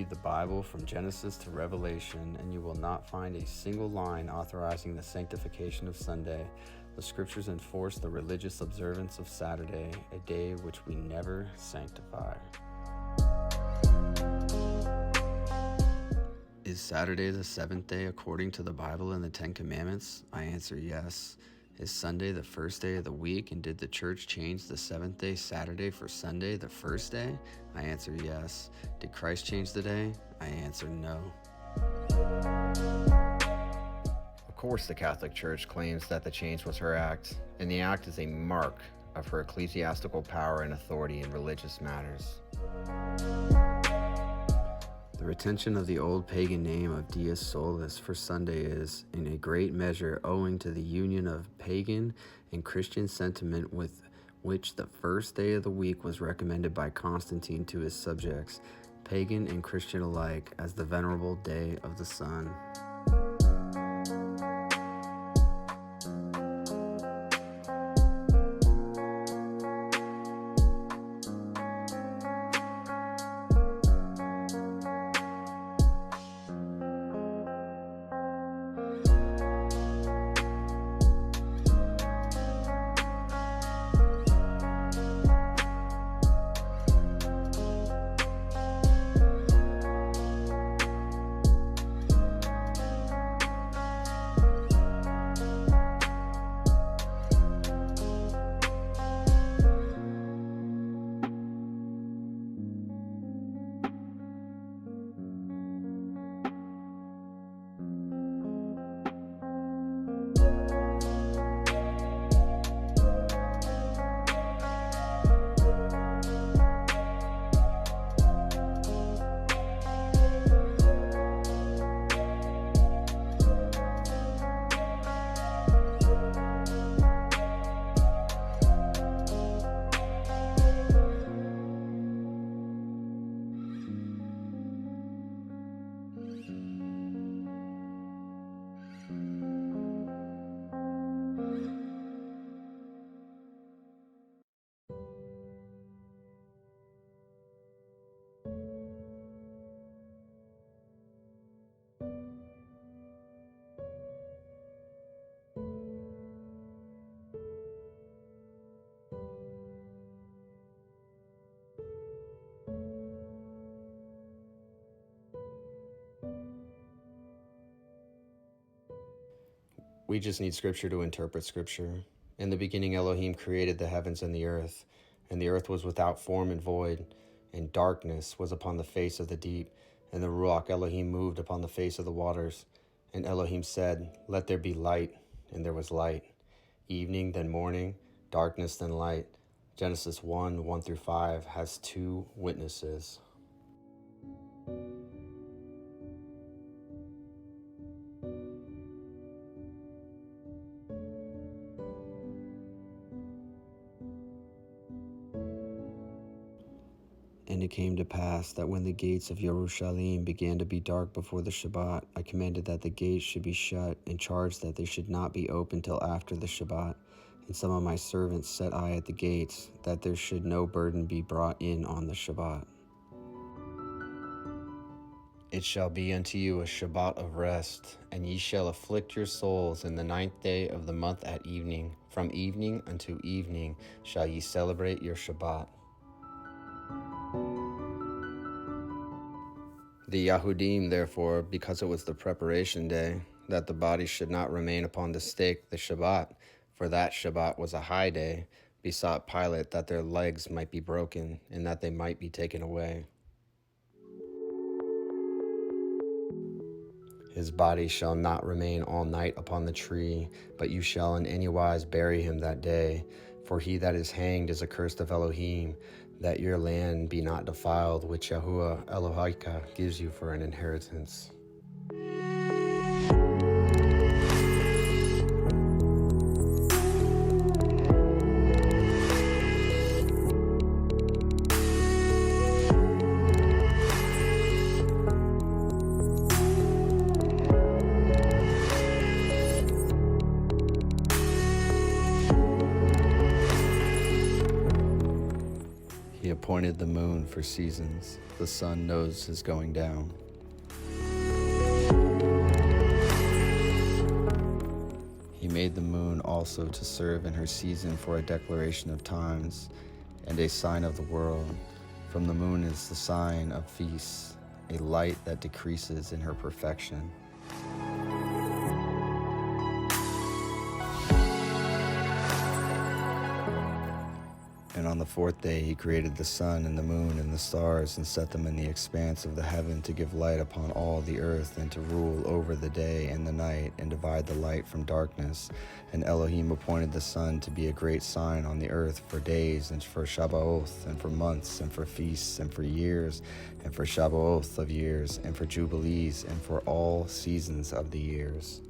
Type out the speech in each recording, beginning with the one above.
read the Bible from Genesis to Revelation, and you will not find a single line authorizing the sanctification of Sunday. The scriptures enforce the religious observance of Saturday, a day which we never sanctify. Is Saturday the seventh day according to the Bible and the Ten Commandments? I answer yes. Is Sunday the first day of the week, and did the church change the seventh day Saturday for Sunday the first day? I answer yes. Did Christ change the day? I answer no. Of course, the Catholic Church claims that the change was her act, and the act is a mark of her ecclesiastical power and authority in religious matters. The retention of the old pagan name of Dies Solis for Sunday is, in a great measure, owing to the union of pagan and Christian sentiment with which the first day of the week was recommended by Constantine to his subjects, pagan and Christian alike, as the venerable day of the sun. We just need scripture to interpret scripture. In the beginning, Elohim created the heavens and the earth was without form and void, and darkness was upon the face of the deep, and the Ruach Elohim moved upon the face of the waters. And Elohim said, "Let there be light," and there was light. Evening, then morning, darkness, then light. Genesis 1:1-5 has two witnesses. And it came to pass that when the gates of Jerusalem began to be dark before the Shabbat, I commanded that the gates should be shut, and charged that they should not be opened till after the Shabbat. And some of my servants set I at the gates, that there should no burden be brought in on the Shabbat. It shall be unto you a Shabbat of rest, and ye shall afflict your souls in the 9th day of the month at evening. From evening unto evening shall ye celebrate your Shabbat. The Yahudim, therefore, because it was the preparation day, that the body should not remain upon the stake the Shabbat, for that Shabbat was a high day, besought Pilate that their legs might be broken, and that they might be taken away. His body shall not remain all night upon the tree, but you shall in any wise bury him that day. For he that is hanged is accursed of Elohim, that your land be not defiled, which Yahuah HalleluYAH gives you for an inheritance. appointed the moon for seasons. The sun knows his going down. He made the moon also to serve in her season for a declaration of times and a sign of the world. From the moon is the sign of feasts, a light that decreases in her perfection. And on the fourth day he created the sun and the moon and the stars and set them in the expanse of the heaven to give light upon all the earth and to rule over the day and the night and divide the light from darkness. And Elohim appointed the sun to be a great sign on the earth for days and for Shabbath and for months and for feasts and for years and for Shabbath of years and for jubilees and for all seasons of the years.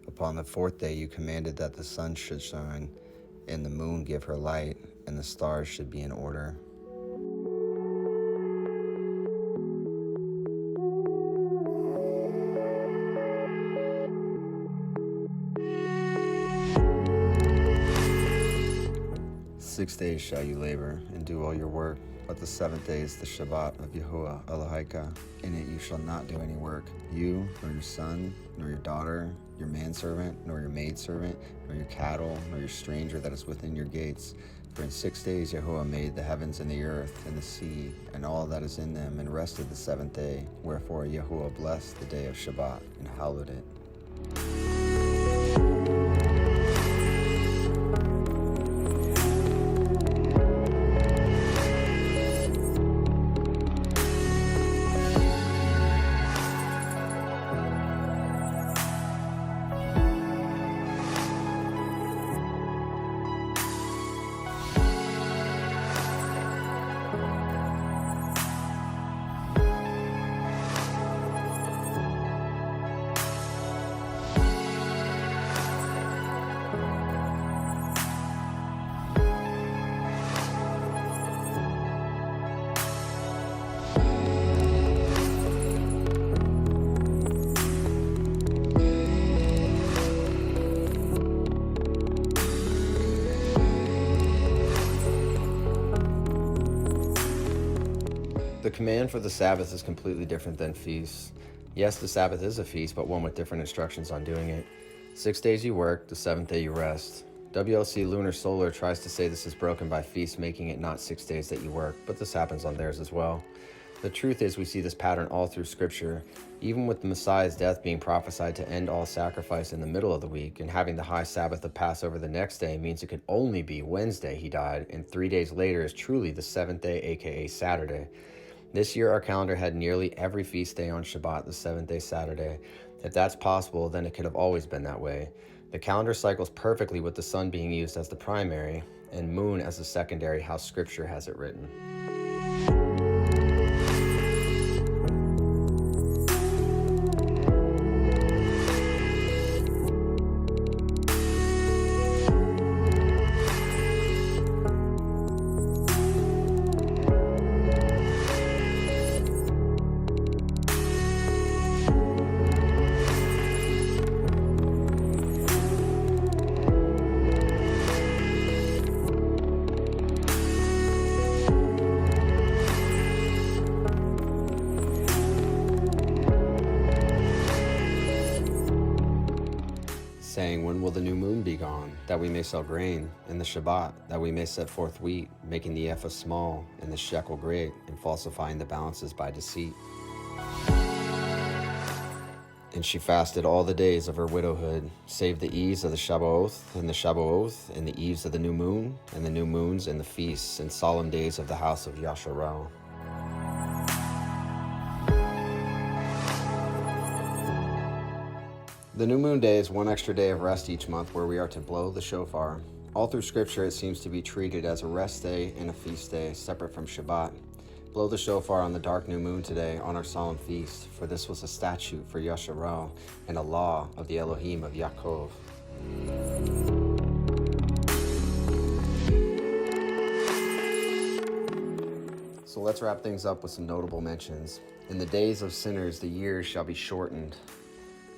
Upon the fourth day you commanded that the sun should shine, and the moon give her light, and the stars should be in order. "6 days shall you labor and do all your work, but the seventh day is the Shabbat of Yahuah HalleluYAH. In it you shall not do any work, you, nor your son, nor your daughter, your manservant, nor your maidservant, nor your cattle, nor your stranger that is within your gates. For in 6 days Yahuah made the heavens and the earth and the sea, and all that is in them, and rested the seventh day. Wherefore Yahuah blessed the day of Shabbat, and hallowed it." The command for the Sabbath is completely different than feasts. Yes, the Sabbath is a feast, but one with different instructions on doing it. 6 days you work, the seventh day you rest. WLC Lunar Solar tries to say this is broken by feasts, making it not 6 days that you work, but this happens on theirs as well. The truth is we see this pattern all through Scripture, even with the Messiah's death being prophesied to end all sacrifice in the middle of the week, and having the high Sabbath of Passover the next day means it could only be Wednesday he died, and 3 days later is truly the seventh day, aka Saturday. This year our calendar had nearly every feast day on Shabbat, the seventh day Saturday. If that's possible, then it could have always been that way. The calendar cycles perfectly with the sun being used as the primary and moon as the secondary, how Scripture has it written. Saying, when will the new moon be gone, that we may sell grain, and the Shabbat, that we may set forth wheat, making the ephah small, and the shekel great, and falsifying the balances by deceit. And she fasted all the days of her widowhood, save the eves of the Shabbath, and the eves of the new moon, and the new moons, and the feasts, and solemn days of the house of Yasharel. The new moon day is one extra day of rest each month where we are to blow the shofar. All through Scripture, it seems to be treated as a rest day and a feast day, separate from Shabbat. Blow the shofar on the dark new moon today on our solemn feast, for this was a statute for Yasharal and a law of the Elohim of Yaakov. So let's wrap things up with some notable mentions. In the days of sinners, the years shall be shortened.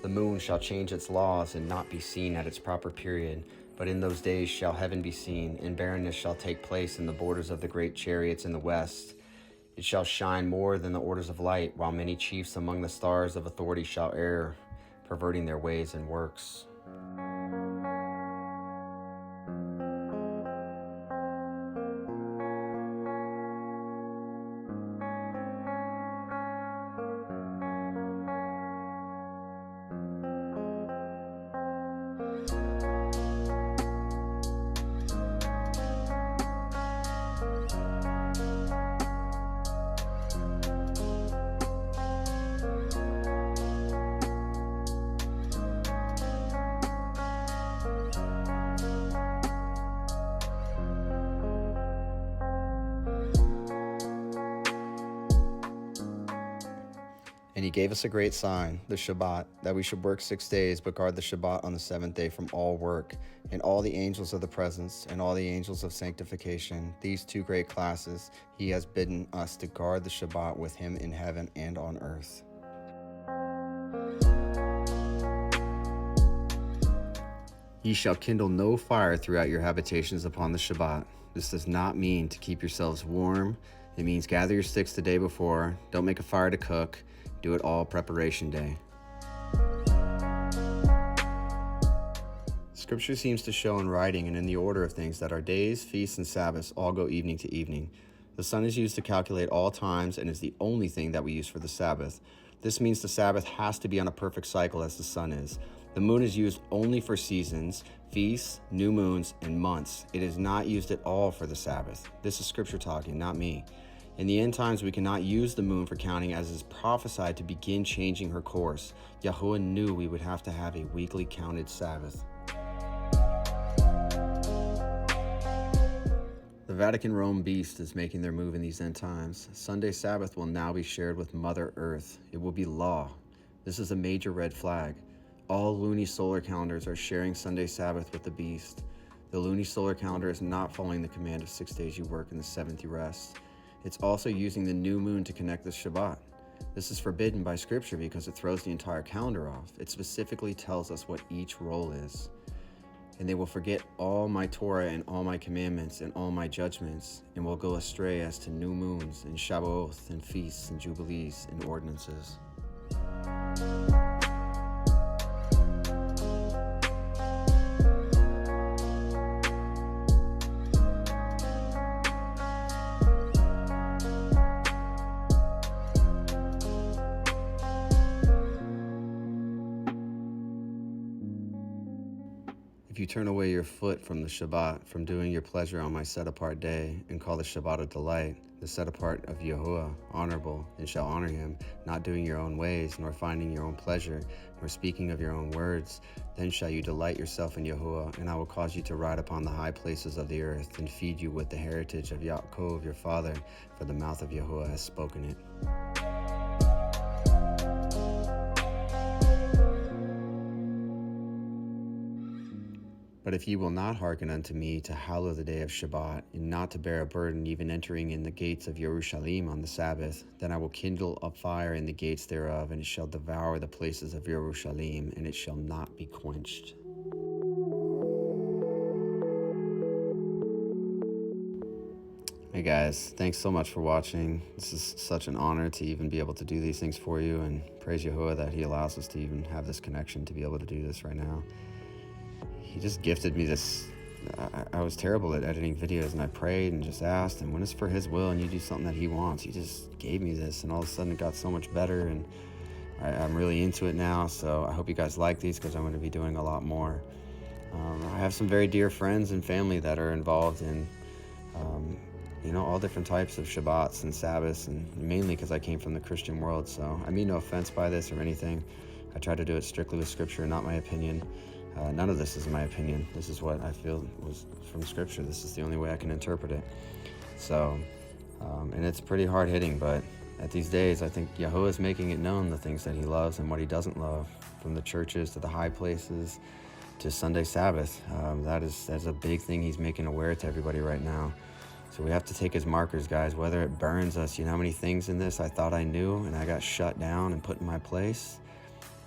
The moon shall change its laws and not be seen at its proper period. But in those days shall heaven be seen, and barrenness shall take place in the borders of the great chariots in the west. It shall shine more than the orders of light, while many chiefs among the stars of authority shall err, perverting their ways and works. And he gave us a great sign, the Shabbat, that we should work 6 days, but guard the Shabbat on the seventh day from all work. And all the angels of the presence and all the angels of sanctification, these two great classes, he has bidden us to guard the Shabbat with him in heaven and on earth. Ye shall kindle no fire throughout your habitations upon the Shabbat. This does not mean to keep yourselves warm. It means gather your sticks the day before. Don't make a fire to cook. Do it all preparation day. Scripture seems to show in writing and in the order of things that our days, feasts, and Sabbaths all go evening to evening. The sun is used to calculate all times and is the only thing that we use for the Sabbath. This means the Sabbath has to be on a perfect cycle as the sun is. The moon is used only for seasons, feasts, new moons, and months. It is not used at all for the Sabbath. This is Scripture talking, not me. In the end times, we cannot use the moon for counting, as is prophesied to begin changing her course. Yahuah knew we would have to have a weekly counted Sabbath. The Vatican Rome beast is making their move in these end times. Sunday Sabbath will now be shared with Mother Earth. It will be law. This is a major red flag. All lunisolar calendars are sharing Sunday Sabbath with the beast. The lunisolar calendar is not following the command of 6 days you work and the seventh you rest. It's also using the new moon to connect the Shabbat. This is forbidden by Scripture because it throws the entire calendar off. It specifically tells us what each role is. And they will forget all my Torah and all my commandments and all my judgments, and will go astray as to new moons and Shabbath and feasts and jubilees and ordinances. If you turn away your foot from the Shabbat, from doing your pleasure on my set-apart day, and call the Shabbat a delight, the set-apart of Yahuah, honorable, and shall honor him, not doing your own ways, nor finding your own pleasure, nor speaking of your own words, then shall you delight yourself in Yahuah, and I will cause you to ride upon the high places of the earth, and feed you with the heritage of Yaakov your father, for the mouth of Yahuah has spoken it. But if ye will not hearken unto me to hallow the day of Shabbat, and not to bear a burden, even entering in the gates of Jerusalem on the Sabbath, then I will kindle a fire in the gates thereof, and it shall devour the places of Jerusalem, and it shall not be quenched. Hey guys, thanks so much for watching. This is such an honor to even be able to do these things for you, and praise Yahuah that he allows us to even have this connection to be able to do this right now. He just gifted me this. I was terrible at editing videos, and I prayed and just asked, and when it's for his will and you do something that he wants, he just gave me this, and all of a sudden it got so much better, and I'm really into it now. So I hope you guys like these, because I'm going to be doing a lot more. I have some very dear friends and family that are involved in all different types of Shabbats and Sabbaths, and mainly because I came from the Christian world. So I mean no offense by this or anything. I try to do it strictly with Scripture, not my opinion. None of this is my opinion. This is what I feel was from Scripture. This is the only way I can interpret it. So, and it's pretty hard-hitting, but at these days, I think Yahuah is making it known the things that he loves and what he doesn't love, from the churches to the high places to Sunday Sabbath. That's a big thing he's making aware to everybody right now. So we have to take his markers, guys, whether it burns us. You know how many things in this I thought I knew and I got shut down and put in my place?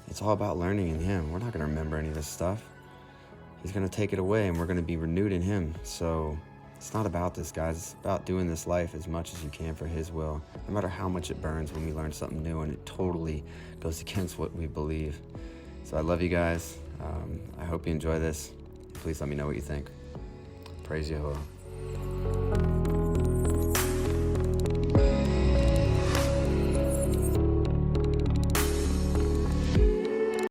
It's all about learning in him. We're not going to remember any of this stuff. He's going to take it away, and we're going to be renewed in him. So it's not about this, guys. It's about doing this life as much as you can for his will, no matter how much it burns when we learn something new and it totally goes against what we believe. So I love you guys. I hope you enjoy this. Please let me know what you think. Praise Yahuah.